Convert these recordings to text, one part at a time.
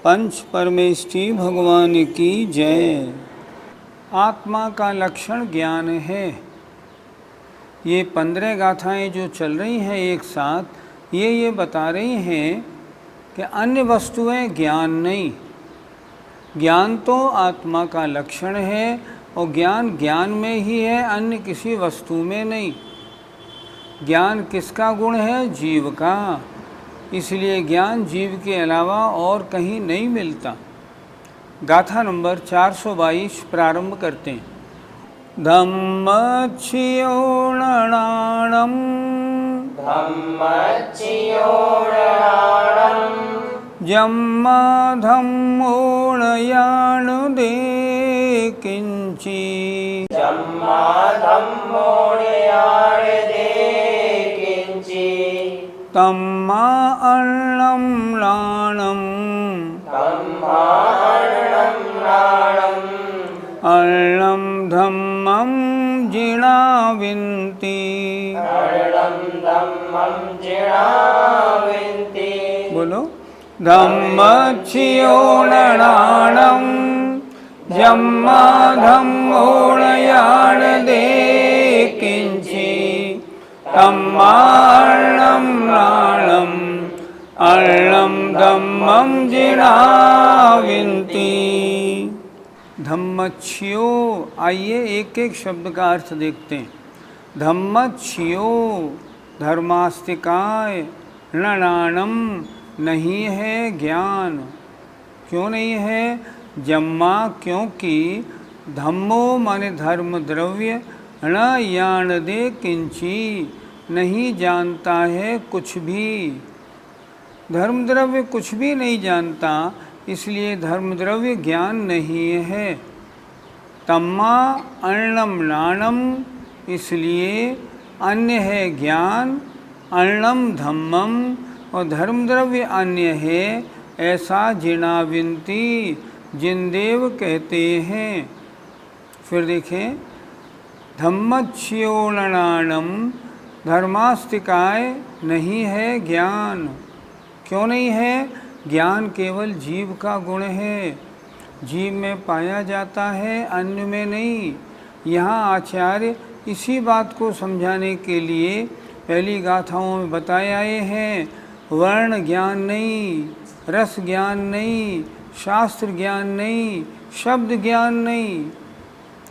पंच परमेष्ठी भगवान की जय। आत्मा का लक्षण ज्ञान है। ये 15 गाथाएं जो चल रही हैं एक साथ, ये बता रही हैं कि अन्य वस्तुएं ज्ञान नहीं। ज्ञान तो आत्मा का लक्षण है और ज्ञान ज्ञान में ही है, अन्य किसी वस्तु में नहीं। ज्ञान किसका गुण है? जीव का। इसलिए ज्ञान जीव के अलावा और कहीं नहीं मिलता। गाथा नंबर 422 प्रारंभ करते हैं। धम्मच्छियोणनाणं जम्मा धम्मोणयाण दे किंची तम्मा अन्नं लाणं अन्नं धम्मं जिणाविन्ति। बोलो। धम्मच्छियोणनाणं जम्मा धम्मोणयाण दे किंची तम्मार्णं लाणं अर्णं धम्मं जिणाविन्ति। धम्मच्छियो, आइए एक एक शब्द का अर्थ देखते हैं। धम्मच्छियो धर्मास्तिकाय, ननाणम नहीं है ज्ञान। क्यों नहीं है? जम्मा क्योंकि, धम्मो माने धर्म द्रव्य, न यान दे किंची नहीं जानता है कुछ भी। धर्म द्रव्य कुछ भी नहीं जानता, इसलिए धर्म द्रव्य ज्ञान नहीं है। तम्मा अन्नम लाणम, इसलिए अन्य है ज्ञान, अन्नम धम्मम और धर्म द्रव्य अन्य है, ऐसा जिनाविन्ति जिनदेव कहते हैं। फिर देखें, धम्मच्छियोणनाणम धर्मास्तिकाय नहीं है ज्ञान। क्यों नहीं है? ज्ञान केवल जीव का गुण है, जीव में पाया जाता है, अन्य में नहीं। यहाँ आचार्य इसी बात को समझाने के लिए पहली गाथाओं में बताए आए हैं। वर्ण ज्ञान नहीं, रस ज्ञान नहीं, शास्त्र ज्ञान नहीं, शब्द ज्ञान नहीं।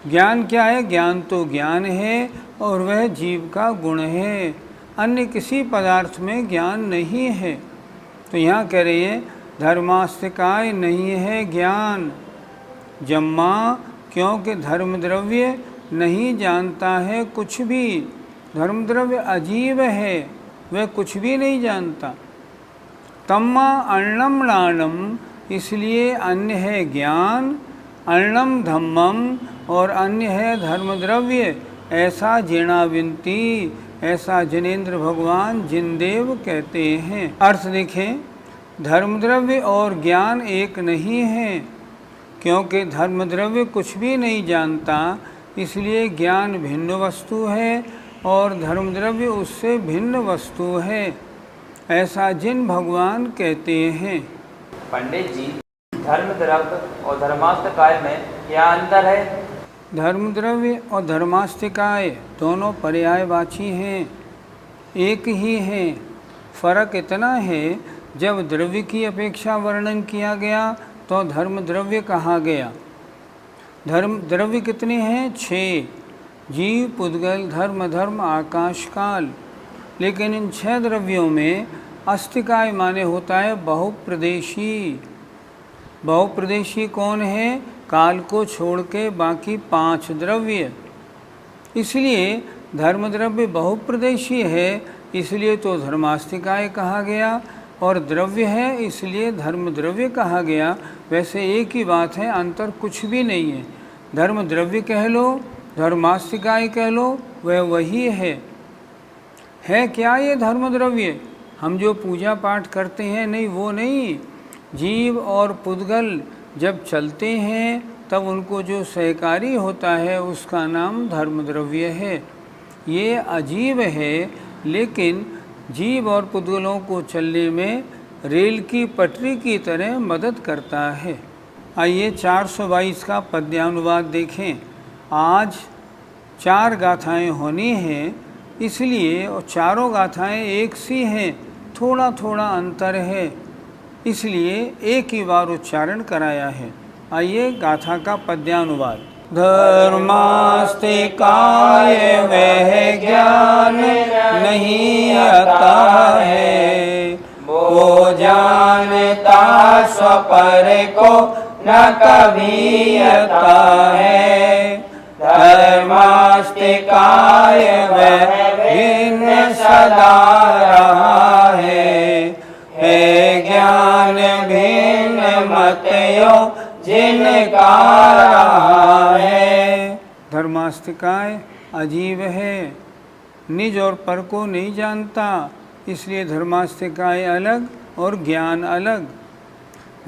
ज्ञान क्या है? ज्ञान तो ज्ञान है और वह जीव का गुण है, अन्य किसी पदार्थ में ज्ञान नहीं है। तो यहाँ कह रही है धर्मास्तिकाय नहीं है ज्ञान। जम्मा क्योंकि धर्म द्रव्य नहीं जानता है कुछ भी। धर्म द्रव्य अजीब है, वह कुछ भी नहीं जानता। तम्मा अन्नम लाणम, इसलिए अन्य है ज्ञान, अन्नम धम्मम और अन्य है धर्म द्रव्य, ऐसा जिणाविन्ति, ऐसा जिनेन्द्र भगवान जिनदेव कहते हैं। अर्थ देखें, धर्म द्रव्य और ज्ञान एक नहीं है, क्योंकि धर्म द्रव्य कुछ भी नहीं जानता, इसलिए ज्ञान भिन्न वस्तु है और धर्म द्रव्य उससे भिन्न वस्तु है, ऐसा जिन भगवान कहते हैं। पंडित जी, धर्म द्रव्य और धर्मास्तिकाय में क्या अंतर है? धर्म द्रव्य और धर्मास्तिकाय दोनों पर्यायवाची हैं, एक ही हैं। फर्क इतना है, जब द्रव्य की अपेक्षा वर्णन किया गया तो धर्म द्रव्य कहा गया। धर्म द्रव्य कितने हैं? 6, जीव, पुद्गल, धर्म, धर्म, आकाश, काल। लेकिन इन 6 द्रव्यों में अस्तिकाय माने होता है बहुप्रदेशी। बहुप्रदेशी कौन है? काल को छोड़ के बाकी 5 द्रव्य। इसलिए धर्म द्रव्य बहुप्रदेशी है, इसलिए तो धर्मास्तिकाय कहा गया, और द्रव्य है इसलिए धर्म द्रव्य कहा गया। वैसे एक ही बात है, अंतर कुछ भी नहीं है। धर्म द्रव्य कह लो, धर्मास्तिकाय कह लो, वह वही है क्या ये धर्म द्रव्य? हम जो पूजा पाठ करते हैं, नहीं, वो नहीं। जीव और पुद्गल जब चलते हैं तब उनको जो सहकारी होता है उसका नाम धर्म द्रव्य है। ये अजीब है, लेकिन जीव और पुद्गलों को चलने में रेल की पटरी की तरह मदद करता है। आइए 422 का पद्यानुवाद देखें। आज 4 गाथाएं होनी हैं, इसलिए और चारों गाथाएं एक सी हैं, थोड़ा थोड़ा अंतर है, इसलिए एक ही बार उच्चारण कराया है। आइए गाथा का पद्यानुवाद। धर्मास्तिकाय वह ज्ञान नहीं आता है, वो जानता स्वपर को न कभी आता है। धर्मास्तिकाय वह भिन्न सदा रहा है ज्ञान भिन्न मतयों जिनका रहा है। धर्मास्तिकाय अजीब है, निज और पर को नहीं जानता, इसलिए धर्मास्तिकाय अलग और ज्ञान अलग।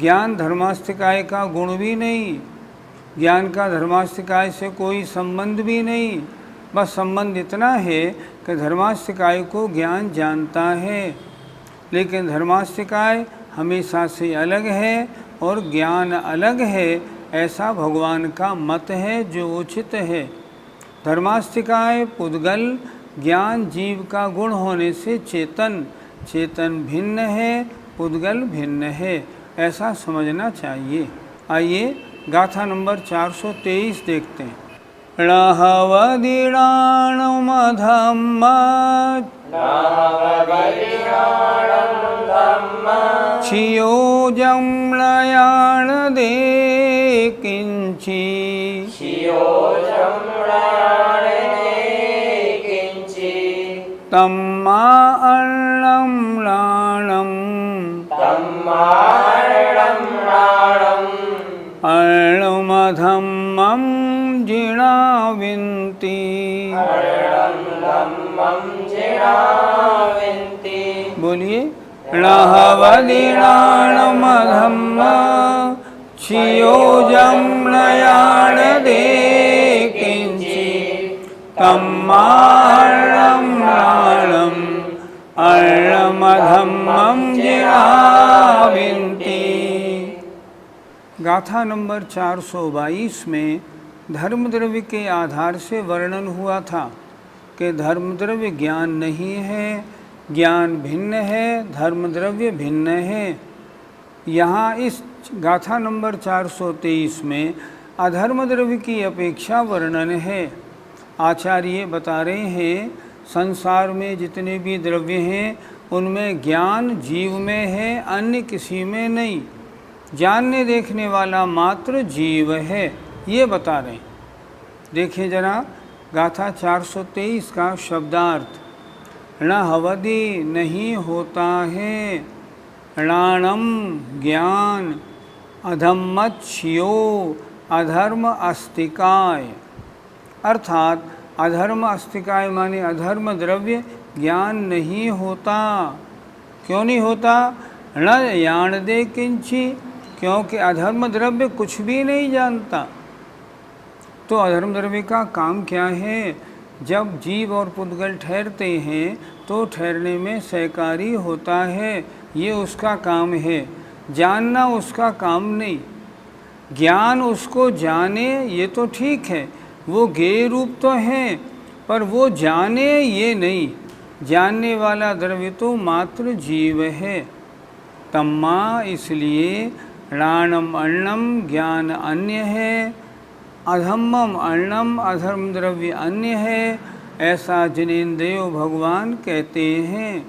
ज्ञान धर्मास्तिकाय का गुण भी नहीं, ज्ञान का धर्मास्तिकाय से कोई संबंध भी नहीं। बस संबंध इतना है कि धर्मास्तिकाय को ज्ञान जानता है, लेकिन धर्मास्तिकाय हमेशा से अलग है और ज्ञान अलग है, ऐसा भगवान का मत है जो उचित है। धर्मास्तिकाय पुद्गल, ज्ञान जीव का गुण होने से चेतन भिन्न है, पुद्गल भिन्न है, ऐसा समझना चाहिए। आइए गाथा नंबर 423 देखते हैं। णहवदिणाणमधम्मत् क्षियोजं लयाण दे किंची तम्मा अर्णं लाणं अर्णमधम्मं जिणाविन्ति। बोलिए। णहवदिणाणमधम्मत् क्षियोजं लयाण दे किंची तम्मा अर्णं लाणं अर्णमधम्मं जिणाविन्ति। गाथा नंबर 422 में धर्मद्रव्य के आधार से वर्णन हुआ था कि धर्मद्रव्य ज्ञान नहीं है, ज्ञान भिन्न है, धर्मद्रव्य भिन्न है। यहाँ इस गाथा नंबर 423 में अधर्मद्रव्य की अपेक्षा वर्णन है। आचार्य बता रहे हैं संसार में जितने भी द्रव्य हैं उनमें ज्ञान जीव में है, अन्य किसी में नहीं। जानने देखने वाला मात्र जीव है, ये बता रहे हैं। देखिए जरा गाथा 423 का शब्दार्थ। णहवदि नहीं होता है, णाणम ज्ञान, अधम्मत् क्षियो अधर्म अस्तिकाय, अर्थात अधर्म अस्तिकाय माने अधर्म द्रव्य ज्ञान नहीं होता। क्यों नहीं होता? ण याण दे किंची, क्योंकि अधर्म द्रव्य कुछ भी नहीं जानता। तो अधर्म द्रव्य का काम क्या है? जब जीव और पुद्गल ठहरते हैं तो ठहरने में सहकारी होता है, ये उसका काम है। जानना उसका काम नहीं। ज्ञान उसको जाने ये तो ठीक है, वो ज्ञेय रूप तो है, पर वो जाने ये नहीं। जानने वाला द्रव्य तो मात्र जीव है। तम्मा इसलिए णाणम अर्णम ज्ञान अन्य है, अधम्मम अर्णम अधर्म द्रव्य अन्य है, ऐसा जिनेन्द्रियो भगवान कहते हैं।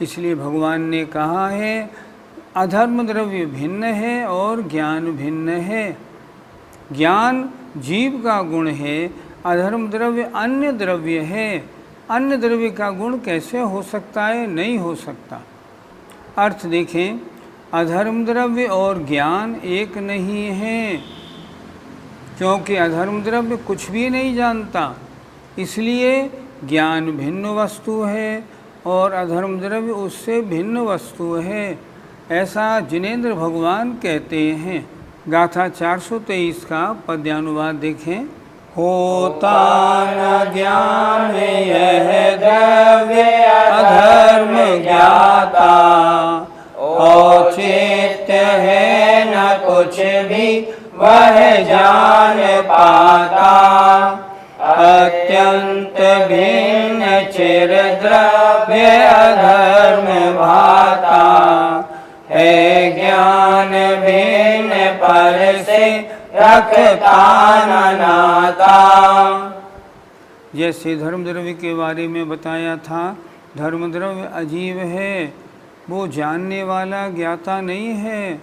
इसलिए भगवान ने कहा है अधर्म द्रव्य भिन्न है और ज्ञान भिन्न है। ज्ञान जीव का गुण है, अधर्म द्रव्य अन्य द्रव्य है। अन्य द्रव्य का गुण कैसे हो सकता है? नहीं हो सकता। अर्थ देखें, अधर्म द्रव्य और ज्ञान एक नहीं है, क्योंकि अधर्म द्रव्य कुछ भी नहीं जानता, इसलिए ज्ञान भिन्न वस्तु है और अधर्म द्रव्य उससे भिन्न वस्तु है, ऐसा जिनेन्द्र भगवान कहते हैं। गाथा 423 का पद्यानुवाद देखें। होता न ज्ञान यह द्रव्य अधर्म ज्ञाता भी वह जान पाता। अत्यंत भिन्न चिर द्रव्य अधर्म भाता, है ज्ञान भिन्न पर से रखता न नाता। जैसे धर्म द्रव्य के बारे में बताया था, धर्म द्रव्य अजीब है, वो जानने वाला ज्ञाता नहीं है।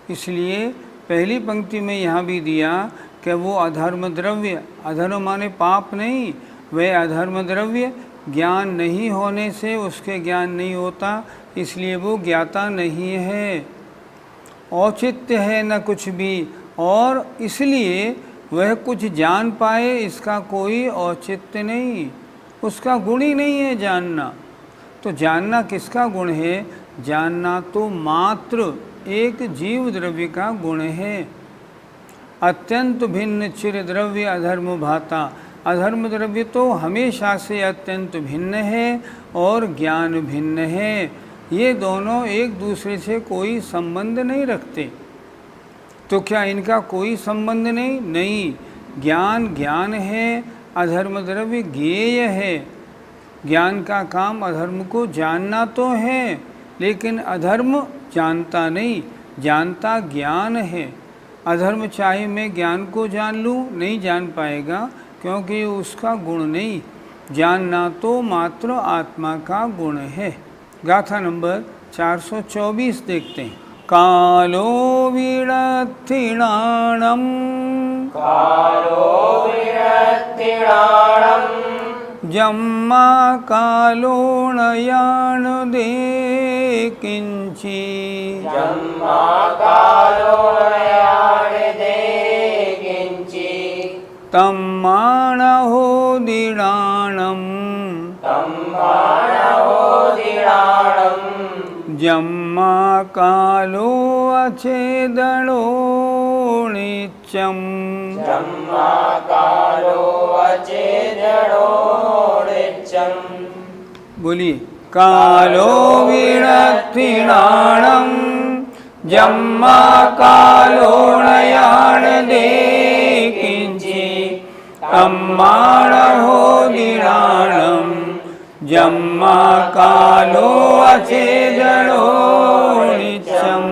इसलिए पहली पंक्ति में यहाँ भी दिया कि वो अधर्म द्रव्य, अधर्म माने पाप नहीं, वह अधर्म द्रव्य ज्ञान नहीं होने से उसके ज्ञान नहीं होता, इसलिए वो ज्ञाता नहीं है। औचित्य है न कुछ भी, और इसलिए वह कुछ जान पाए इसका कोई औचित्य नहीं, उसका गुण ही नहीं है जानना। तो जानना किसका गुण है? जानना तो मात्र एक जीव द्रव्य का गुण है। अत्यंत भिन्न चिर द्रव्य अधर्म भाता, अधर्म द्रव्य तो हमेशा से अत्यंत भिन्न है और ज्ञान भिन्न है। ये दोनों एक दूसरे से कोई संबंध नहीं रखते। तो क्या इनका कोई संबंध नहीं? नहीं। ज्ञान ज्ञान है, अधर्म द्रव्य ज्ञेय है। ज्ञान का काम अधर्म को जानना तो है, लेकिन अधर्म जानता नहीं, जानता ज्ञान है। अधर्म चाहे मैं ज्ञान को जान लूँ, नहीं जान पाएगा, क्योंकि उसका गुण नहीं। जानना तो मात्र आत्मा का गुण है। गाथा नंबर 424 देखते हैं। कालो विरथिणाणम, कालो विरथिणाणम, जम्मा कालो नयान दे किंची, जम्मा कालो नयान दे किंची, तम्माणहो दिणाणम, तम्माणहो दिणाणम, जम्मा कालो अछेदणो नित्यम, जम्मा कालो अचेदणो नित्यम। बोलिए। कालो विरथिणाणम, जम्मा कालो नयान दे किंची, तम्माणहो दिणाणम, जम्मा कालो अचेदणो नित्यम।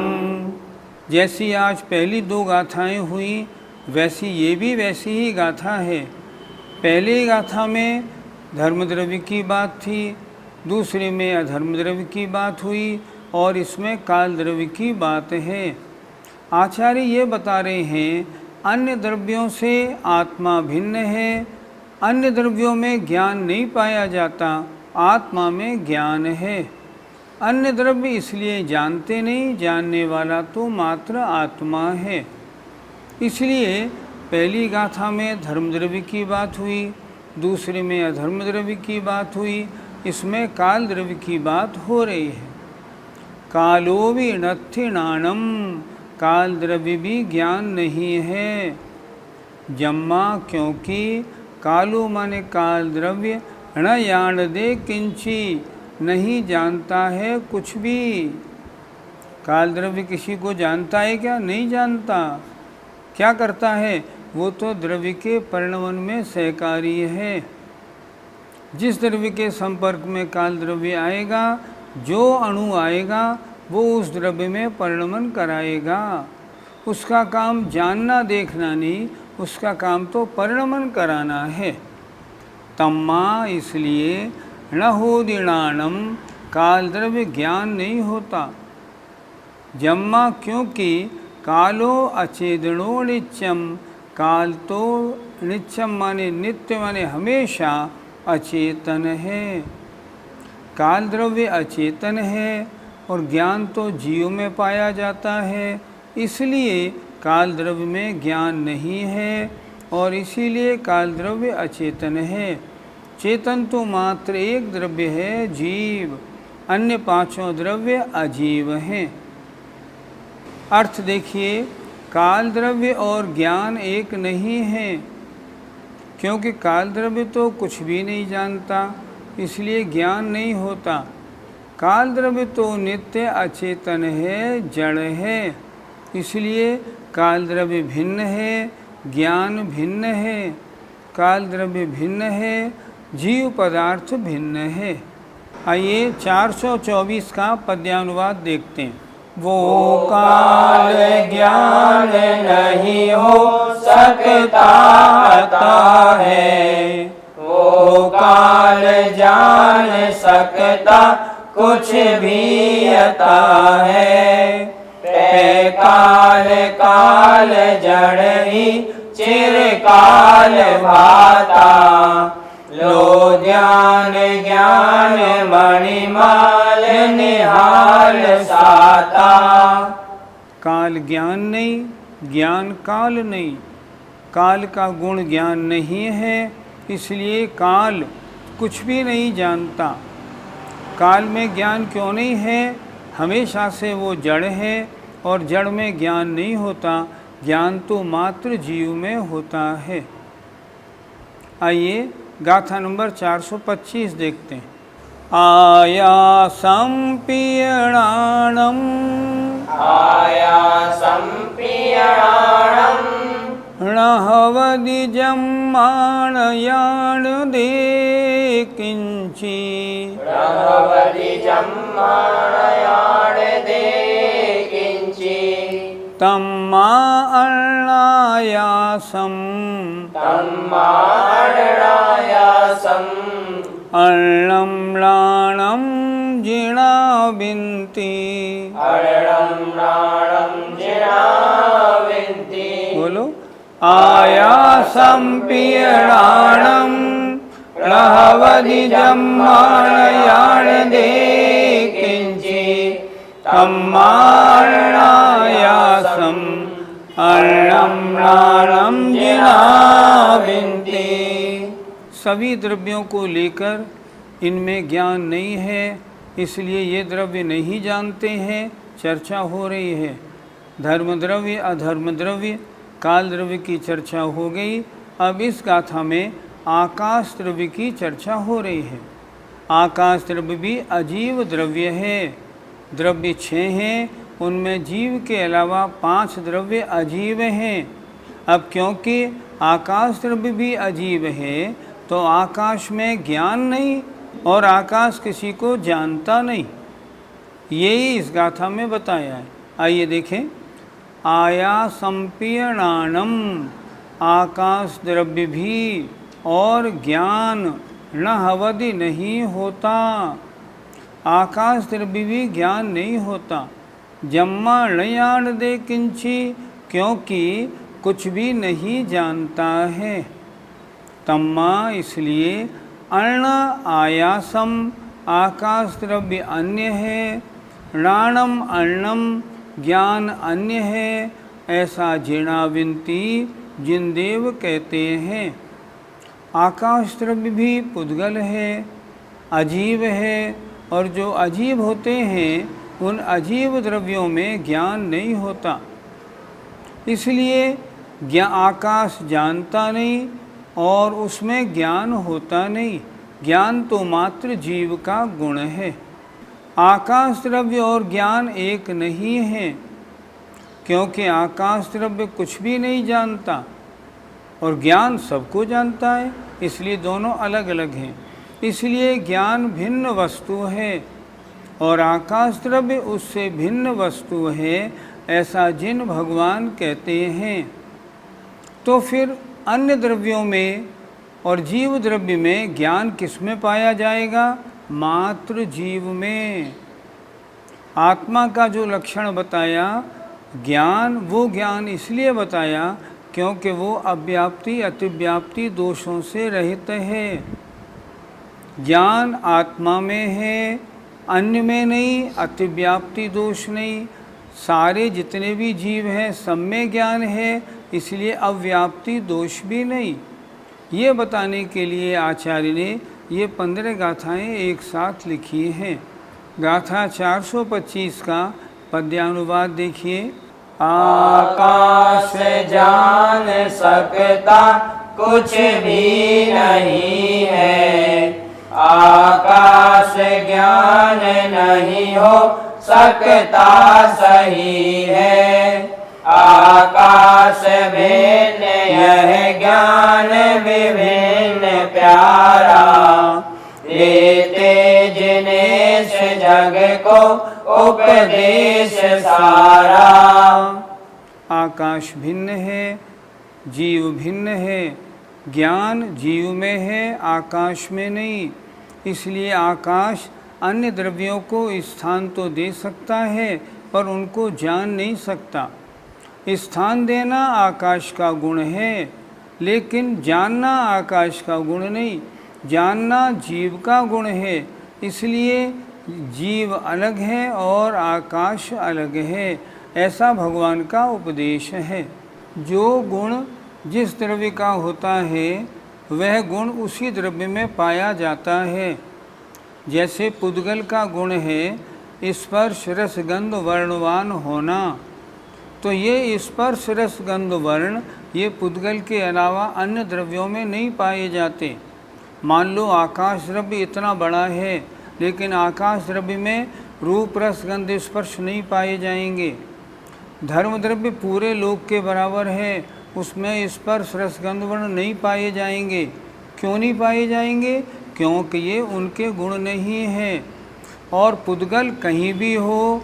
जैसी आज पहली दो गाथाएं हुई, वैसी ये भी वैसी ही गाथा है। पहली गाथा में धर्म द्रव्य की बात थी, दूसरे में अधर्म द्रव्य की बात हुई, और इसमें काल द्रव्य की बात है। आचार्य ये बता रहे हैं, अन्य द्रव्यों से आत्मा भिन्न है। अन्य द्रव्यों में ज्ञान नहीं पाया जाता, आत्मा में ज्ञान है। अन्य द्रव्य इसलिए जानते नहीं, जानने वाला तो मात्र आत्मा है। इसलिए पहली गाथा में धर्म द्रव्य की बात हुई, दूसरे में अधर्म द्रव्य की बात हुई, इसमें काल द्रव्य की बात हो रही है। कालो विरथिणाणम, काल द्रव्य भी ज्ञान नहीं है। जम्मा, क्योंकि कालो माने काल द्रव्य, न यान दे किंची, नहीं जानता है कुछ भी। काल द्रव्य किसी को जानता है क्या? नहीं जानता। क्या करता है? वो तो द्रव्य के परिणमन में सहकारी है। जिस द्रव्य के संपर्क में काल द्रव्य आएगा, जो अणु आएगा, वो उस द्रव्य में परिणमन कराएगा। उसका काम जानना देखना नहीं, उसका काम तो परिणमन कराना है। तम्मा, इसलिए न हो दिणाणम, काल द्रव्य ज्ञान नहीं होता। जम्मा, क्योंकि कालो अचेदणो नित्यम, काल तो नित्यम माने नित्य माने हमेशा अचेतन है। काल द्रव्य अचेतन है और ज्ञान तो जीव में पाया जाता है, इसलिए काल द्रव्य में ज्ञान नहीं है और इसीलिए काल द्रव्य अचेतन है। चेतन तो मात्र एक द्रव्य है, जीव। अन्य पांचों द्रव्य अजीव हैं। अर्थ देखिए, काल द्रव्य और ज्ञान एक नहीं है, क्योंकि काल द्रव्य तो कुछ भी नहीं जानता, इसलिए ज्ञान नहीं होता। काल द्रव्य तो नित्य अचेतन है, जड़ है, इसलिए काल द्रव्य भिन्न है, ज्ञान भिन्न है। काल द्रव्य भिन्न है, जीव पदार्थ भिन्न है। आइए 424 का पद्यानुवाद देखते हैं। वो काल ज्ञान नहीं हो सकता अता है, वो काल जान सकता कुछ भी अता है। पे काल काल जड़ ही चिरकाल भाता, लो ध्यान ज्ञान मणिमाल निहाल साता। काल ज्ञान नहीं, ज्ञान काल नहीं। काल का गुण ज्ञान नहीं है, इसलिए काल कुछ भी नहीं जानता। काल में ज्ञान क्यों नहीं है? हमेशा से वो जड़ है और जड़ में ज्ञान नहीं होता। ज्ञान तो मात्र जीव में होता है। आइए गाथा नंबर 425 देखते हैं। आयासं पीयणाणं, आयासं पीयणाणं, णहवदिजं माणयाण दे किंची, णहवदिजं माणयाण दे किंची। तम्मा अर्णायासं, तम्मा अर्णायासं, अर्णं म्लाणं जिणाविन्ति, अर्णं म्लाणं जिणाविन्ति। बोलो। आयासं पीयणाणं, णहवदिजं माणयाण दे किंची, तम्मा अर्णायासं, अर्णं म्लाणं जिणाविन्ति। सभी द्रव्यों को लेकर इनमें ज्ञान नहीं है, इसलिए ये द्रव्य नहीं जानते हैं। चर्चा हो रही है धर्म द्रव्य, अधर्म द्रव्य, काल द्रव्य की चर्चा हो गई। अब इस गाथा में आकाश द्रव्य की चर्चा हो रही है। आकाश द्रव्य भी अजीव द्रव्य है। द्रव्य 6 हैं, उनमें जीव के अलावा 5 द्रव्य अजीव हैं। अब क्योंकि आकाश द्रव्य भी अजीव है तो आकाश में ज्ञान नहीं और आकाश किसी को जानता नहीं। यही इस गाथा में बताया है। आइए देखें। आयासं पीयणाणं, आकाश द्रव्य भी और ज्ञान णहवदि नहीं होता। आकाश द्रव्य भी ज्ञान नहीं होता। जम्मा णयाण दे किंची, क्योंकि कुछ भी नहीं जानता है। तम्मा इसलिए, अर्ण आयासम आकाश द्रव्य अन्य है, णाणम अर्णम ज्ञान अन्य है, ऐसा जिणाविन्ति जिनदेव कहते हैं। आकाश द्रव्य भी पुद्गल है, अजीव है, और जो अजीब होते हैं उन अजीब द्रव्यों में ज्ञान नहीं होता। इसलिए आकाश जानता नहीं और उसमें ज्ञान होता नहीं। ज्ञान तो मात्र जीव का गुण है। आकाश द्रव्य और ज्ञान एक नहीं है, क्योंकि आकाश द्रव्य कुछ भी नहीं जानता और ज्ञान सबको जानता है, इसलिए दोनों अलग अलग हैं। इसलिए ज्ञान भिन्न वस्तु है और आकाश द्रव्य उससे भिन्न वस्तु है, ऐसा जिन भगवान कहते हैं। तो फिर अन्य द्रव्यों में और जीव द्रव्य में ज्ञान किस में पाया जाएगा? मात्र जीव में। आत्मा का जो लक्षण बताया ज्ञान, वो ज्ञान इसलिए बताया क्योंकि वो अव्याप्ति अतिव्याप्ति दोषों से रहित है। ज्ञान आत्मा में है, अन्य में नहीं। अतिव्याप्ति दोष नहीं। सारे जितने भी जीव हैं सब में ज्ञान है, इसलिए अव्याप्ति दोष भी नहीं। ये बताने के लिए आचार्य ने ये 15 गाथाएं एक साथ लिखी हैं। गाथा 425 का पद्यानुवाद देखिए। आकाश जान सकता कुछ भी नहीं है, आकाश ज्ञान नहीं हो सकता सही है। आकाश भिन्न यह ज्ञान विभिन्न प्यारा, लेते जिनेश जग को उपदेश सारा। आकाश भिन्न है, जीव भिन्न है, ज्ञान जीव में है, आकाश में नहीं। इसलिए आकाश अन्य द्रव्यों को स्थान तो दे सकता है पर उनको जान नहीं सकता। स्थान देना आकाश का गुण है, लेकिन जानना आकाश का गुण नहीं। जानना जीव का गुण है। इसलिए जीव अलग है और आकाश अलग है, ऐसा भगवान का उपदेश है। जो गुण जिस द्रव्य का होता है वह गुण उसी द्रव्य में पाया जाता है। जैसे पुद्गल का गुण है स्पर्श रस गंध वर्णवान होना, तो ये स्पर्श रस गंध वर्ण ये पुद्गल के अलावा अन्य द्रव्यों में नहीं पाए जाते। मान लो आकाश द्रव्य इतना बड़ा है, लेकिन आकाश द्रव्य में रूप रस गंध स्पर्श नहीं पाए जाएंगे। धर्म द्रव्य पूरे लोक के बराबर है, उसमें स्पर्श रस गंध वर्ण नहीं पाए जाएंगे। क्यों नहीं पाए जाएंगे? क्योंकि ये उनके गुण नहीं हैं। और पुद्गल कहीं भी हो,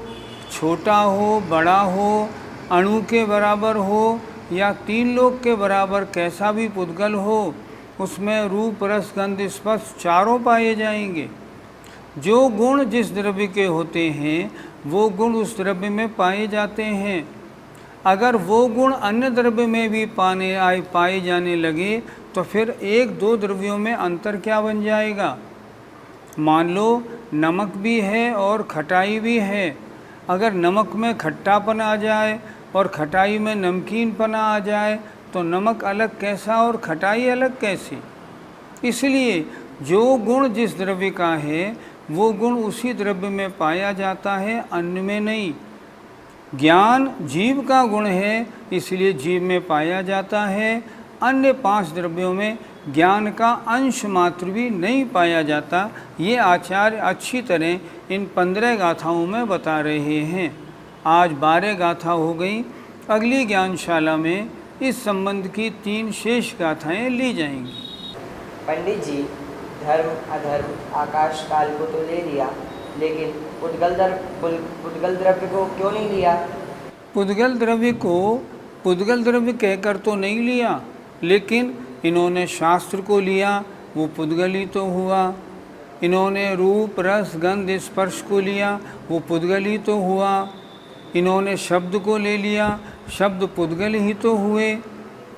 छोटा हो, बड़ा हो, अणु के बराबर हो या तीन लोक के बराबर कैसा भी पुद्गल हो, उसमें रूप रस गंध स्पर्श चारों पाए जाएंगे। जो गुण जिस द्रव्य के होते हैं वो गुण उस द्रव्य में पाए जाते हैं। अगर वो गुण अन्य द्रव्य में भी पाए जाने लगे तो फिर एक दो द्रव्यों में अंतर क्या बन जाएगा। मान लो नमक भी है और खटाई भी है। अगर नमक में खट्टापन आ जाए और खटाई में नमकीनपना आ जाए तो नमक अलग कैसा और खटाई अलग कैसी। इसलिए जो गुण जिस द्रव्य का है वो गुण उसी द्रव्य में पाया जाता है, अन्य में नहीं। ज्ञान जीव का गुण है, इसलिए जीव में पाया जाता है। अन्य 5 द्रव्यों में ज्ञान का अंश मात्र भी नहीं पाया जाता। ये आचार्य अच्छी तरह इन 15 गाथाओं में बता रहे हैं। आज 12 गाथा हो गई। अगली ज्ञानशाला में इस संबंध की 3 शेष गाथाएं ली जाएंगी। पंडित जी, धर्म अधर्म आकाश काल को तो ले लिया, लेकिन पुद्गल द्रव्य को क्यों नहीं लिया? पुद्गल द्रव्य को पुद्गल द्रव्य कहकर तो नहीं लिया, लेकिन इन्होंने शास्त्र को लिया, वो पुद्गल ही तो हुआ। इन्होंने रूप रस गंध स्पर्श को लिया, वो पुद्गल ही तो हुआ। इन्होंने शब्द को ले लिया, शब्द पुद्गल ही तो हुए।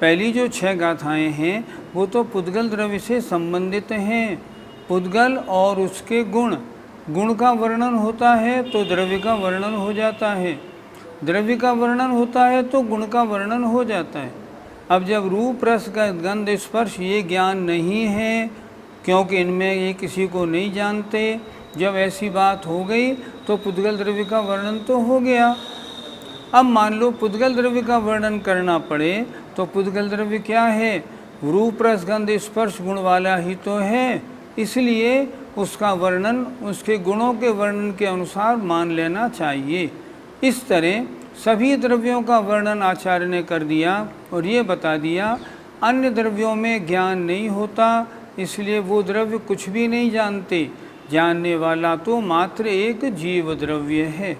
पहली जो 6 गाथाएं हैं वो तो पुद्गल द्रव्य से संबंधित हैं। पुद्गल और उसके गुण, गुण का वर्णन होता है तो द्रव्य का वर्णन हो जाता है, द्रव्य का वर्णन होता है तो गुण का वर्णन हो जाता है। अब जब रूप रस गंध स्पर्श ये ज्ञान नहीं है, क्योंकि इनमें ये किसी को नहीं जानते, जब ऐसी बात हो गई तो पुद्गल द्रव्य का वर्णन तो हो गया। अब मान लो पुद्गल द्रव्य का वर्णन करना पड़े तो पुद्गल द्रव्य क्या है? रूप रस गंध स्पर्श गुण वाला ही तो है, इसलिए उसका वर्णन उसके गुणों के वर्णन के अनुसार मान लेना चाहिए। इस तरह सभी द्रव्यों का वर्णन आचार्य ने कर दिया और ये बता दिया अन्य द्रव्यों में ज्ञान नहीं होता, इसलिए वो द्रव्य कुछ भी नहीं जानते। जानने वाला तो मात्र एक जीव द्रव्य है।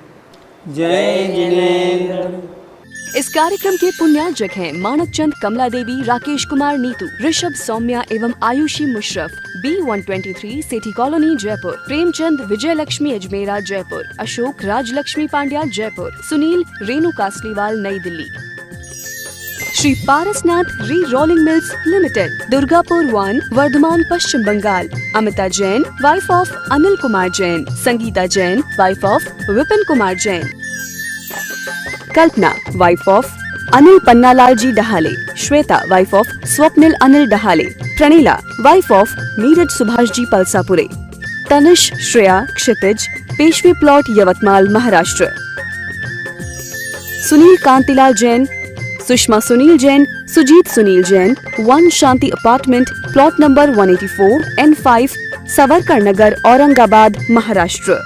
जय जिनेंद्र। इस कार्यक्रम के पुण्यार्जक हैं मानक चंद, कमला देवी, राकेश कुमार नीतू, ऋषभ, सौम्या एवं Aayushi Musharraf, B123 Sethi colony Jaipur, Premchand, Vijay Lakshmi Ajmera Jaipur, Ashok, Rajlakshmi Pandya Jaipur, Sunil, Renu Kasliwal New Delhi. Shri Parasnath re rolling mills limited, Durgapur 1, Bardhaman Paschim Bengal. Amita Jain, wife of Anil Kumar Jain, Sangeeta Jain, wife of Vipin Kumar Jain, Kalpana, wife of Anil Pannalal ji Dahale, Shweta, wife of Swapnil Anil Dahale, Praneela, wife of Neeraj Subhash ji Palsapure, Tanish, Shreya, Kshitij, Peshwi plot Yavatmal Maharashtra, Sunil Kantilal Jain, Sushma Sunil Jain, Sujeet Sunil Jain, 1 Shanti apartment, plot number 184 N5, Savarkar Nagar, Aurangabad Maharashtra.